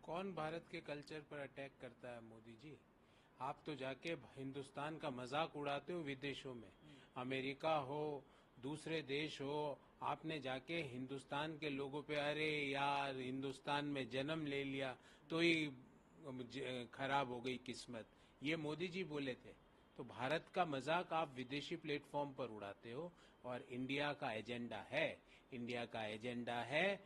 कौन भारत के कल्चर पर अटैक करता है मोदी जी? आप तो जाके हिंदुस्तान का मजाक उड़ाते हो विदेशों में। अमेरिका हो, दूसरे देश हो, आपने जाके हिंदुस्तान के लोगों पे अरे यार हिंदुस्तान में जन्म ले लिया तो ही खराब हो गई किस्मत, ये मोदी जी बोले थे। तो भारत का मजाक आप विदेशी प्लेटफॉर्म पर उड़ाते हो। और इंडिया का एजेंडा है, इंडिया का एजेंडा है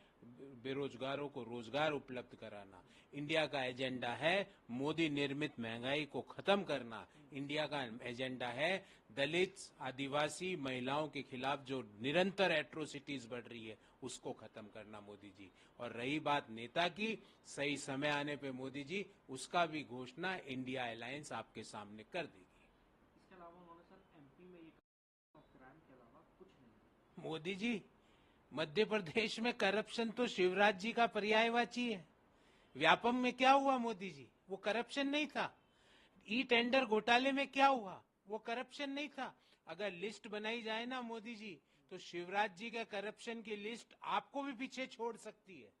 बेरोजगारों को रोजगार उपलब्ध कराना। इंडिया का एजेंडा है मोदी निर्मित महंगाई को खत्म करना। इंडिया का एजेंडा है दलित आदिवासी महिलाओं के खिलाफ जो निरंतर एट्रोसिटीज बढ़ रही है उसको खत्म करना मोदी जी। और रही बात नेता की, सही समय आने पे मोदी जी उसका भी घोषणा इंडिया अलायंस आपके सामने कर देगी। इसके अलावा उन्होंने सर एमपी में ये क्राइम के अलावा कुछ नहीं। मोदी जी, मध्य प्रदेश में करप्शन तो शिवराज जी का पर्यायवाची है। व्यापम में क्या हुआ मोदी जी? वो करप्शन नहीं था। ई टेंडर घोटाले में क्या हुआ? वो करप्शन नहीं था। अगर लिस्ट बनाई जाए ना मोदी जी, तो शिवराज जी का करप्शन की लिस्ट आपको भी पीछे छोड़ सकती है।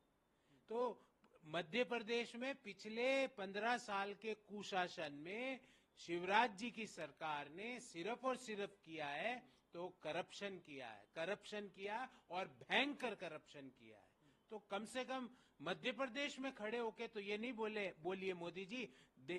तो मध्य प्रदेश में पिछले 15 साल के कुशासन में शिवराज जी की सरकार ने सिर्फ और सिर्फ किया है तो करप्शन किया है, करप्शन किया और भयंकर करप्शन किया है। तो कम से कम मध्य प्रदेश में खड़े होके तो ये नहीं बोलिए मोदी जी,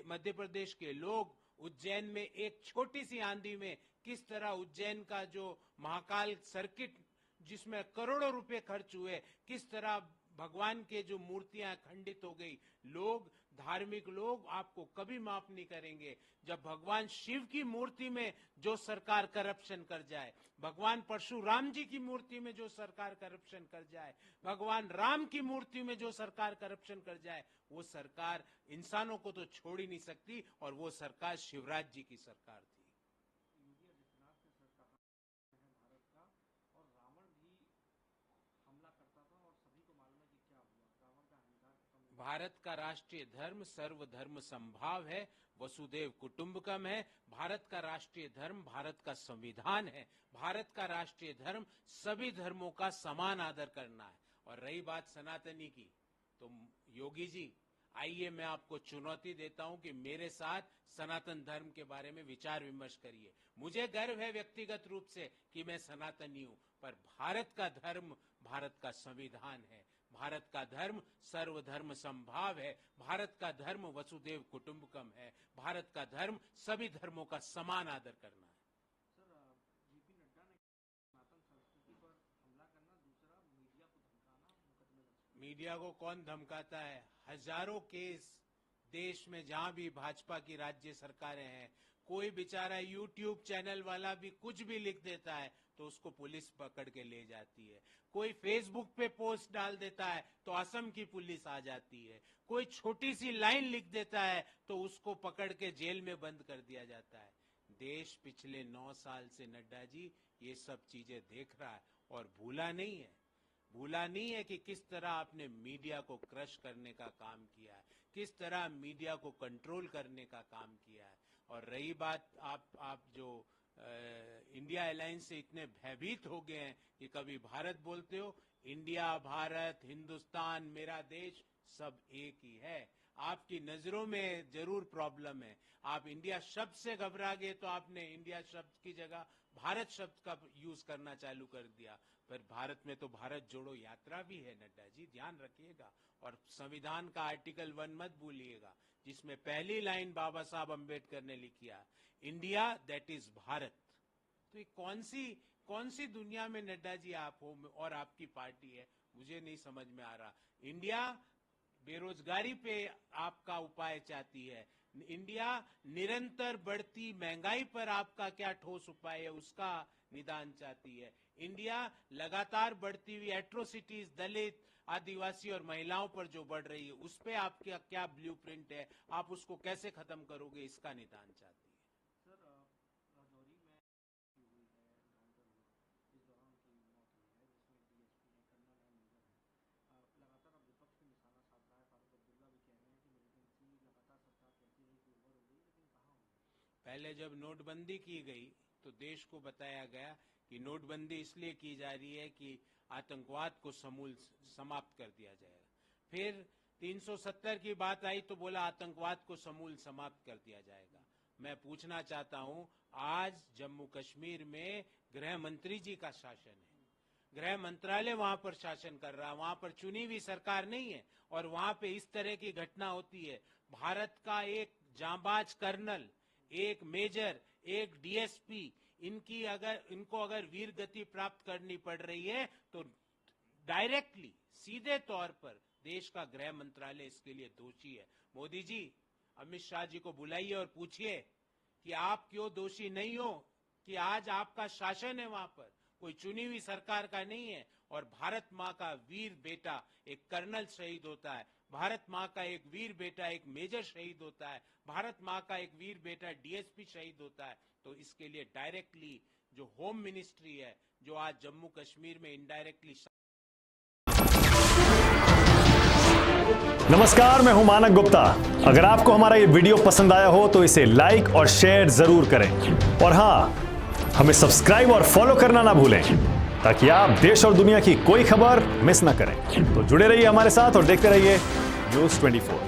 मध्य प्रदेश के लोग उज्जैन में एक छोटी सी आंधी में किस तरह उज्जैन का जो महाकाल सर्किट जिसमें करोड़ों रुपए खर्च हुए, किस तरह भगवान के जो मूर्तियां खंडित हो गई। लोग, धार्मिक लोग आपको कभी माफ नहीं करेंगे जब भगवान शिव की मूर्ति में जो सरकार करप्शन कर जाए, भगवान परशुराम जी की मूर्ति में जो सरकार करप्शन कर जाए, भगवान राम की मूर्ति में जो सरकार करप्शन कर जाए, वो सरकार इंसानों को तो छोड़ ही नहीं सकती। और वो सरकार शिवराज जी की सरकार थी। योगी आदित्यनाथ ने सर कहा है भारत का, और रावण भी हमला करता था और सभी को मालूम है कि क्या हुआ। रावण का अहंकार खत्म हुआ। भारत का राष्ट्रीय धर्म सर्वधर्म संभाव है, वसुदेव कुटुंबकम है। भारत का राष्ट्रीय धर्म भारत का संविधान है। भारत का राष्ट्रीय धर्म सभी धर्मों का समान आदर करना है। और रही बात सनातनी की, तो योगी जी आइए मैं आपको चुनौती देता हूं कि मेरे साथ सनातन धर्म के बारे में विचार विमर्श करिए। मुझे गर्व है व्यक्तिगत रूप से कि मैं सनातनी हूं, पर भारत का धर्म भारत का संविधान है। भारत का धर्म सर्वधर्म संभाव है। भारत का धर्म वसुदेव कुटुंबकम है। भारत का धर्म सभी धर्मों का समान आदर करना है। सर जेपी नड्डा ने सनातन संस्कृति पर हमला करना, दूसरा मीडिया को धमकाना, मुकदमे दर्ज करना। मीडिया को कौन धमकाता है? हजारों केस देश में जहां भी भाजपा की राज्य सरकारें हैं, कोई बेचारा यूट्यूब चैनल वाला भी कुछ भी लिख देता है तो उसको पुलिस पकड़ के ले जाती है। कोई फेसबुक पे पोस्ट डाल देता है तो असम की पुलिस आ जाती है। कोई छोटी सी लाइन लिख देता है तो उसको पकड़ के जेल में बंद कर दिया जाता है। देश पिछले 9 साल से नड्डा जी ये सब चीजें देख रहा है और भूला नहीं है। भूला नहीं है कि किस तरह आपने मीडिया को क्रश करने का काम किया है, किस तरह मीडिया को कंट्रोल करने का काम किया है। और रही बात आप जो इंडिया अलायंस से इतने भयभीत हो गए हैं कि कभी भारत बोलते हो, इंडिया, भारत, हिंदुस्तान, मेरा देश सब एक ही है। आपकी नजरों में जरूर प्रॉब्लम है। आप इंडिया शब्द से घबरा गए तो आपने इंडिया शब्द की जगह भारत शब्द का यूज करना चालू कर दिया। पर भारत में तो भारत जोड़ो यात्रा भी है नड्डा जी, ध्यान रखिएगा। और संविधान का आर्टिकल 1 मत भूलिएगा, जिसमें पहली लाइन बाबा साहब अंबेडकर ने लिखी है, इंडिया दैट इज भारत। तो ये कौन सी दुनिया में नड्डा जी आप हो और आपकी पार्टी है, मुझे नहीं समझ में आ रहा। इंडिया बेरोजगारी पे आपका उपाय चाहती है, इंडिया निरंतर बढ़ती महंगाई पर आपका क्या ठोस उपाय है उसका निदान चाहती है। इंडिया लगातार बढ़ती हुई एट्रोसिटीज दलित आदिवासी और महिलाओं पर जो बढ़ रही है उस पे आपका क्या ब्लूप्रिंट है, आप उसको कैसे खत्म करोगे, इसका निदान चाहती है। सर राजौरी में हुई है, एनकाउंटर हुआ, इस दौरान उनकी मौत हुई है, जिसमें डीएसपी हैं, कर्नल हैं, मेजर हैं। लगातार अब विपक्ष पे निशाना साध रहा है। फारूक अब्दुल्ला भी कह रहे हैं कि मिलिटेंसी लगातार सरकार कहती रही कि ओवर हो गई, लेकिन कहाँ हुई। पहले जब नोटबंदी की गई तो देश को बताया गया कि नोटबंदी इसलिए की जा रही है कि आतंकवाद को समूल समाप्त कर दिया जाएगा। फिर 370 की बात आई तो बोला आतंकवाद को समूल समाप्त कर दिया जाएगा। मैं पूछना चाहता हूं, आज जम्मू कश्मीर में गृह मंत्री जी का शासन है, गृह मंत्रालय वहां पर शासन कर रहा है, वहां पर चुनी हुई सरकार नहीं है, और वहां पे इस तरह की घटना होती है। भारत का एक जांबाज कर्नल, एक मेजर, एक डीएसपी, इनको अगर वीर गति प्राप्त करनी पड़ रही है तो डायरेक्टली, सीधे तौर पर देश का गृह मंत्रालय इसके लिए दोषी है। मोदी जी, अमित शाह जी को बुलाइए और पूछिए कि आप क्यों दोषी नहीं हो कि आज आपका शासन है, वहां पर कोई चुनी हुई सरकार का नहीं है, और भारत मां का वीर बेटा एक कर्नल शहीद होता है, भारत मां का एक वीर बेटा एक मेजर शहीद होता है, भारत मां का एक वीर बेटा डीएसपी शहीद होता है, तो इसके लिए डायरेक्टली जो होम मिनिस्ट्री है, जो आज जम्मू कश्मीर में इनडायरेक्टली। नमस्कार, मैं हूं मानक गुप्ता। अगर आपको हमारा ये वीडियो पसंद आया हो तो इसे लाइक और शेयर जरूर करें, और हां, हमें सब्सक्राइब और फॉलो करना ना भूलें ताकि आप देश और दुनिया की कोई खबर मिस ना करें। तो जुड़े रहिए हमारे साथ और देखते रहिए न्यूज़ 24।